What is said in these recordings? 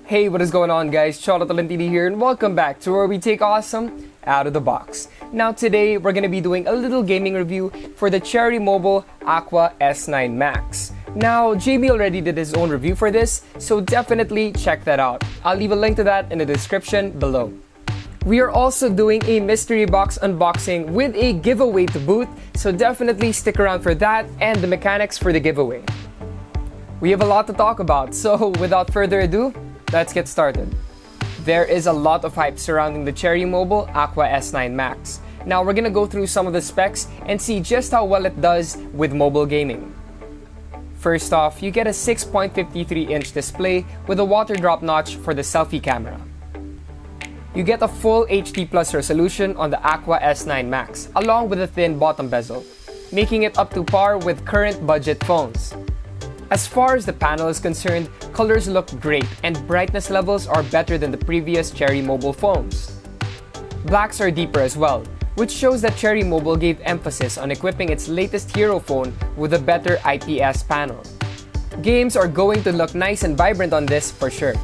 Hey, what is going on guys? Cholo here and welcome back to where we take awesome out of the box. Now today, we're gonna be doing a little gaming review for the Cherry Mobile Aqua S9 Max. Now, JB already did his own review for this, so definitely check that out. I'll leave a link to that in the description below. We are also doing a mystery box unboxing with a giveaway to boot, so definitely stick around for that and the mechanics for the giveaway. We have a lot to talk about, so without further ado, let's get started. There is a lot of hype surrounding the Cherry Mobile Aqua S9 Max. Now we're gonna go through some of the specs and see just how well it does with mobile gaming. First off, you get a 6.53-inch display with a water drop notch for the selfie camera. You get a full HD Plus resolution on the Aqua S9 Max, along with a thin bottom bezel, making it up to par with current budget phones. As far as the panel is concerned, colors look great and brightness levels are better than the previous Cherry Mobile phones. Blacks are deeper as well, which shows that Cherry Mobile gave emphasis on equipping its latest hero phone with a better IPS panel. Games are going to look nice and vibrant on this for sure.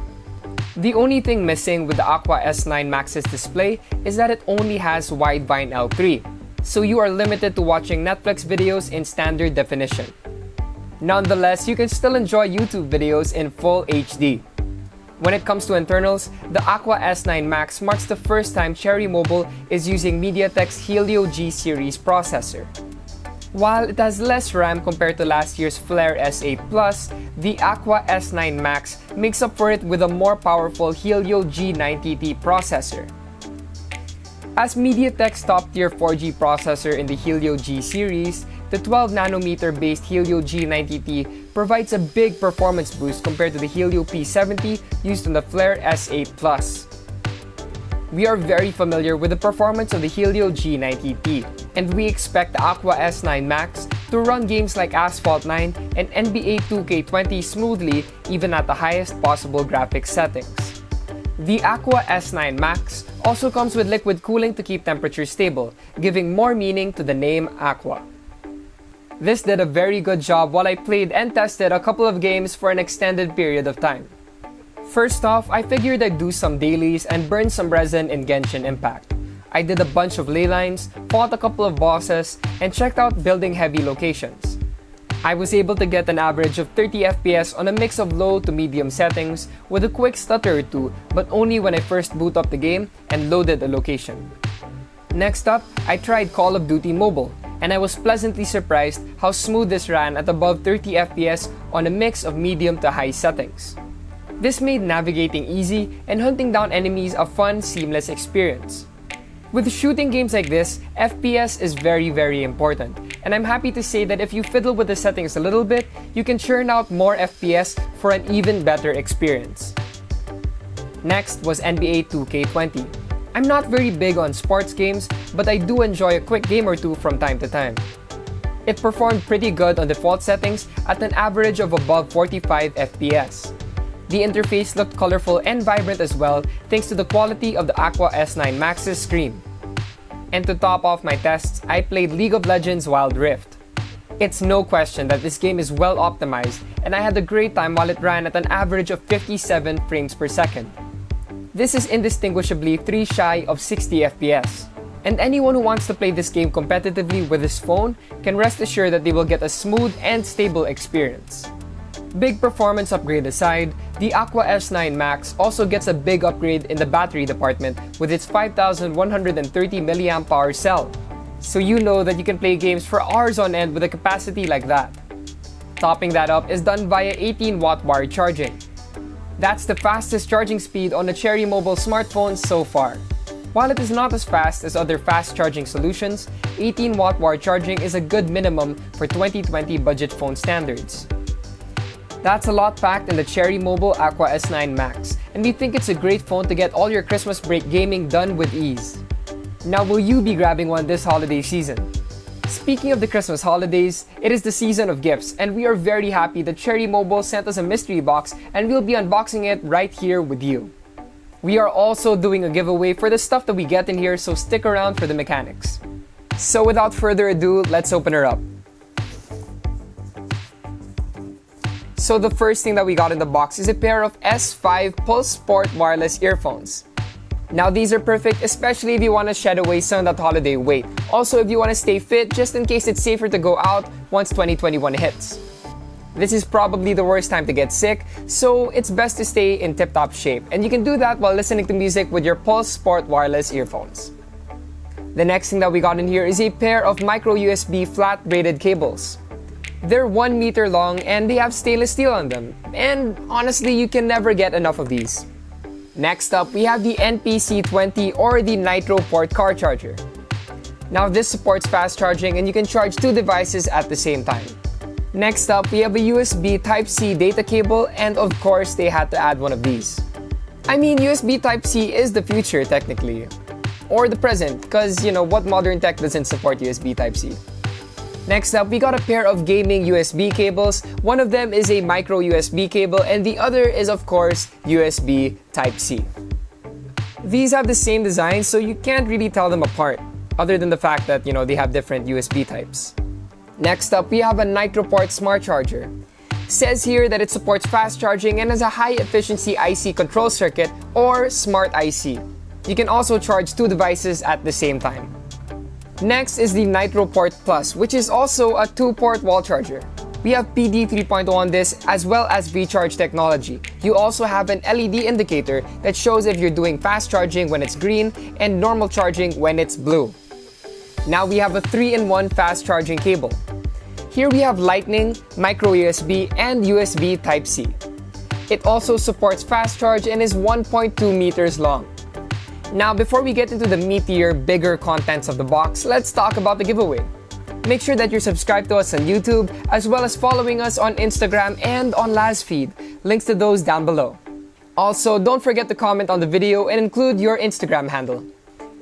The only thing missing with the Aqua S9 Max's display is that it only has Widevine L3, so you are limited to watching Netflix videos in standard definition. Nonetheless, you can still enjoy YouTube videos in full HD. When it comes to internals, the Aqua S9 Max marks the first time Cherry Mobile is using MediaTek's Helio G series processor. While it has less RAM compared to last year's Flare S8 Plus, the Aqua S9 Max makes up for it with a more powerful Helio G90T processor. As MediaTek's top-tier 4G processor in the Helio G series, the 12nm based Helio G90T provides a big performance boost compared to the Helio P70 used on the Flare S8 Plus. We are very familiar with the performance of the Helio G90T, and we expect the Aqua S9 Max to run games like Asphalt 9 and NBA 2K20 smoothly even at the highest possible graphics settings. The Aqua S9 Max also comes with liquid cooling to keep temperatures stable, giving more meaning to the name Aqua. This did a very good job while I played and tested a couple of games for an extended period of time. First off, I figured I'd do some dailies and burn some resin in Genshin Impact. I did a bunch of ley lines, fought a couple of bosses, and checked out building heavy locations. I was able to get an average of 30 FPS on a mix of low to medium settings with a quick stutter or two, but only when I first boot up the game and loaded a location. Next up, I tried Call of Duty Mobile, and I was pleasantly surprised how smooth this ran at above 30 FPS on a mix of medium to high settings. This made navigating easy and hunting down enemies a fun, seamless experience. With shooting games like this, FPS is very important, and I'm happy to say that if you fiddle with the settings a little bit, you can churn out more FPS for an even better experience. Next was NBA 2K20. I'm not very big on sports games, but I do enjoy a quick game or two from time to time. It performed pretty good on default settings at an average of above 45 FPS. The interface looked colorful and vibrant as well thanks to the quality of the Aqua S9 Max's screen. And to top off my tests, I played League of Legends Wild Rift. It's no question that this game is well optimized, and I had a great time while it ran at an average of 57 frames per second. This is indistinguishably 3 shy of 60 FPS. And anyone who wants to play this game competitively with his phone can rest assured that they will get a smooth and stable experience. Big performance upgrade aside, the Aqua S9 Max also gets a big upgrade in the battery department with its 5130 mAh cell. So you know that you can play games for hours on end with a capacity like that. Topping that up is done via 18-watt wired charging. That's the fastest charging speed on a Cherry Mobile smartphone so far. While it is not as fast as other fast charging solutions, 18-watt wired charging is a good minimum for 2020 budget phone standards. That's a lot packed in the Cherry Mobile Aqua S9 Max, and we think it's a great phone to get all your Christmas break gaming done with ease. Now, will you be grabbing one this holiday season? Speaking of the Christmas holidays, it is the season of gifts, and we are very happy that Cherry Mobile sent us a mystery box and we'll be unboxing it right here with you. We are also doing a giveaway for the stuff that we get in here, so stick around for the mechanics. So without further ado, let's open her up. So the first thing that we got in the box is a pair of S5 Pulse Sport wireless earphones. Now these are perfect, especially if you want to shed away some of that holiday weight. Also, if you want to stay fit, just in case it's safer to go out once 2021 hits. This is probably the worst time to get sick, so it's best to stay in tip-top shape. And you can do that while listening to music with your Pulse Sport wireless earphones. The next thing that we got in here is a pair of micro USB flat braided cables. They're 1 meter long and they have stainless steel on them. And honestly, you can never get enough of these. Next up, we have the NPC20 or the Nitro Port car charger. Now this supports fast charging and you can charge 2 devices at the same time. Next up, we have a USB Type-C data cable, and of course, they had to add one of these. I mean, USB Type-C is the future technically. Or the present, because what modern tech doesn't support USB Type-C? Next up, we got a pair of gaming USB cables. One of them is a micro USB cable and the other is of course USB Type-C. These have the same design, so you can't really tell them apart, other than the fact that they have different USB types. Next up, we have a NitroPort smart charger. Says here that it supports fast charging and has a high efficiency IC control circuit or smart IC. You can also charge 2 devices at the same time. Next is the NitroPort Plus, which is also a 2-port wall charger. We have PD 3.0 on this as well as V-Charge technology. You also have an LED indicator that shows if you're doing fast charging when it's green and normal charging when it's blue. Now we have a 3-in-1 fast charging cable. Here we have Lightning, micro USB, and USB Type-C. It also supports fast charge and is 1.2 meters long. Now before we get into the meatier, bigger contents of the box, let's talk about the giveaway. Make sure that you're subscribed to us on YouTube as well as following us on Instagram and on LazFeed. Links to those down below. Also, don't forget to comment on the video and include your Instagram handle.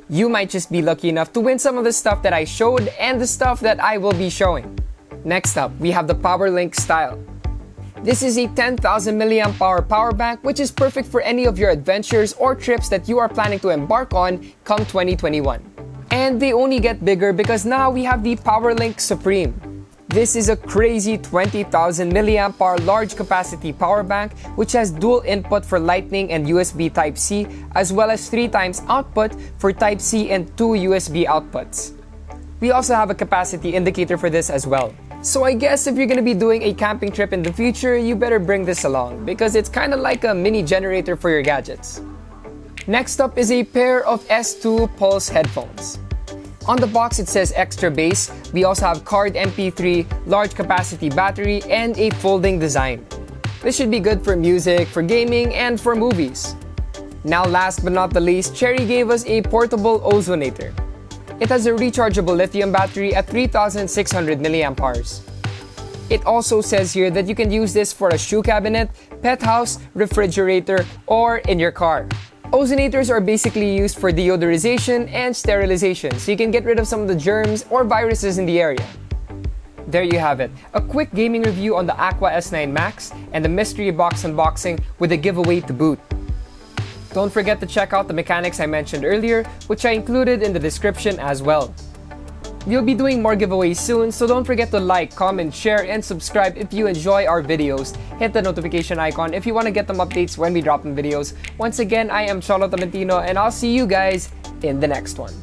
You might just be lucky enough to win some of the stuff that I showed and the stuff that I will be showing. Next up, we have the PowerLink Style. This is a 10,000 mAh power bank which is perfect for any of your adventures or trips that you are planning to embark on come 2021. And they only get bigger because now we have the PowerLink Supreme. This is a crazy 20,000 mAh large capacity power bank which has dual input for Lightning and USB Type-C as well as 3 times output for Type-C and 2 USB outputs. We also have a capacity indicator for this as well. So I guess if you're gonna be doing a camping trip in the future, you better bring this along because it's kinda like a mini generator for your gadgets. Next up is a pair of S2 Pulse headphones. On the box it says extra bass. We also have card MP3, large capacity battery, and a folding design. This should be good for music, for gaming, and for movies. Now last but not the least, Cherry gave us a portable ozonator. It has a rechargeable lithium battery at 3,600 mAh. It also says here that you can use this for a shoe cabinet, pet house, refrigerator, or in your car. Ozonators are basically used for deodorization and sterilization, so you can get rid of some of the germs or viruses in the area. There you have it, a quick gaming review on the Aqua S9 Max and the mystery box unboxing with a giveaway to boot. Don't forget to check out the mechanics I mentioned earlier, which I included in the description as well. We'll be doing more giveaways soon, so don't forget to like, comment, share, and subscribe if you enjoy our videos. Hit the notification icon if you want to get them updates when we drop them videos. Once again, I am Cholo and I'll see you guys in the next one.